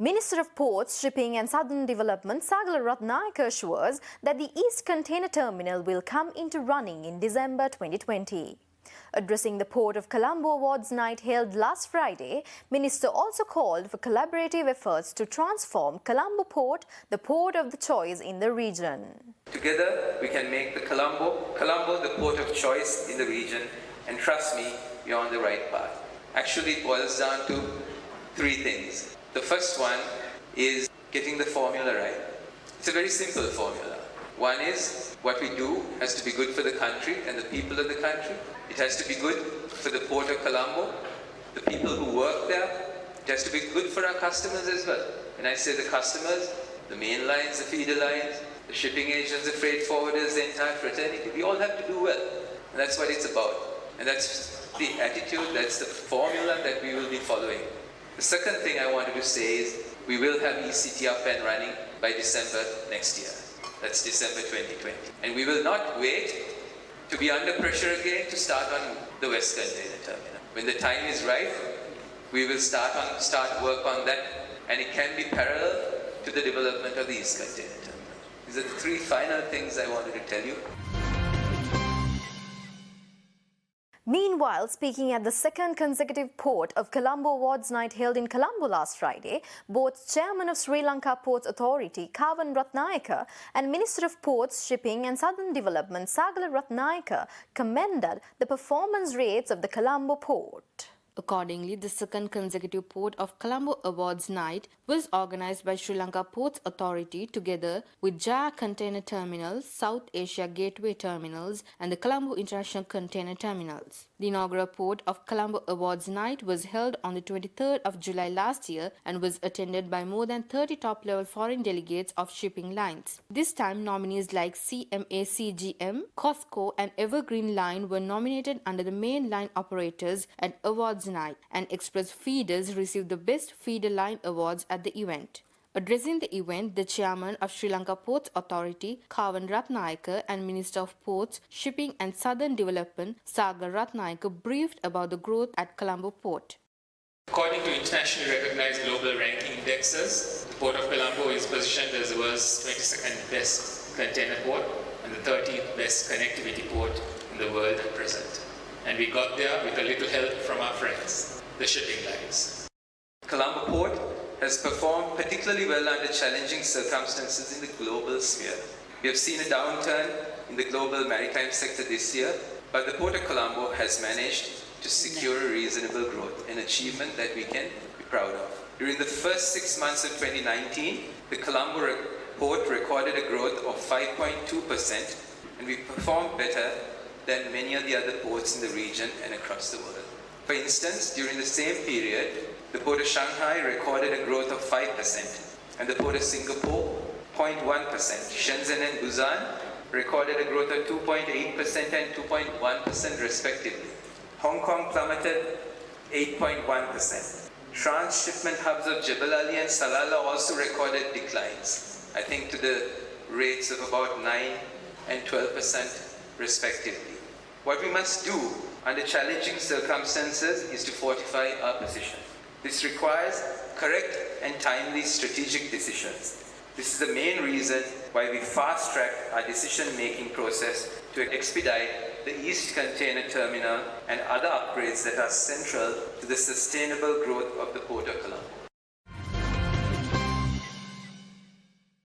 Minister of Ports, Shipping and Southern Development Sagala Ratnayaka assures that the East Container Terminal will come into running in December 2020. Addressing the Port of Colombo Awards night held last Friday, Minister also called for collaborative efforts to transform Colombo Port, the port of the choice in the region. Together, we can make the Colombo the port of choice in the region, and trust me, you're on the right path. Actually, it boils down to three things. The first one is getting the formula right. It's a very simple formula. One is what we do has to be good for the country and the people of the country. It has to be good for the Port of Colombo, the people who work there. It has to be good for our customers as well. When I say the customers, the main lines, the feeder lines, the shipping agents, the freight forwarders, the entire fraternity, we all have to do well. And that's what it's about. And that's the attitude, that's the formula that we will be following. The second thing I wanted to say is we will have ECT up and running by December next year. That's December 2020. And we will not wait to be under pressure again to start on the West Container Terminal. When the time is right, we will start work on that, and it can be parallel to the development of the East Container Terminal. These are the three final things I wanted to tell you. Meanwhile, speaking at the second consecutive Port of Colombo Awards night held in Colombo last Friday, both Chairman of Sri Lanka Ports Authority Kavan Ratnayaka and Minister of Ports, Shipping and Southern Development Sagala Ratnayaka commended the performance rates of the Colombo port. Accordingly, the second consecutive Port of Colombo Awards night was organized by Sri Lanka Ports Authority together with Jaya Container Terminals, South Asia Gateway Terminals and the Colombo International Container Terminals. The inaugural Port of Colombo Awards night was held on the 23rd of July last year and was attended by more than 30 top-level foreign delegates of shipping lines. This time, nominees like CMA CGM, COSCO and Evergreen Line were nominated under the main line operators at Awards night, and Express Feeders received the Best Feeder Line Awards at the event. Addressing the event, the Chairman of Sri Lanka Ports Authority, Kavan Ratnayaka, and Minister of Ports, Shipping and Southern Development, Sagar Ratnayaka, briefed about the growth at Colombo Port. According to internationally recognized global ranking indexes, the Port of Colombo is positioned as the world's 22nd best container port and the 13th best connectivity port in the world at present. And we got there with a little help from our friends, the shipping lines. Colombo Port has performed particularly well under challenging circumstances in the global sphere. We have seen a downturn in the global maritime sector this year, but the Port of Colombo has managed to secure a reasonable growth, an achievement that we can be proud of. During the first 6 months of 2019, the Colombo Port recorded a growth of 5.2%, and we performed better than many of the other ports in the region and across the world. For instance, during the same period, the Port of Shanghai recorded a growth of 5%, and the Port of Singapore, 0.1%. Shenzhen and Busan recorded a growth of 2.8% and 2.1% respectively. Hong Kong plummeted 8.1%. Transshipment hubs of Jebel Ali and Salalah also recorded declines, I think to the rates of about 9 and 12% respectively. What we must do under challenging circumstances is to fortify our position. This requires correct and timely strategic decisions. This is the main reason why we fast-track our decision-making process to expedite the East Container Terminal and other upgrades that are central to the sustainable growth of the Port of Colombo.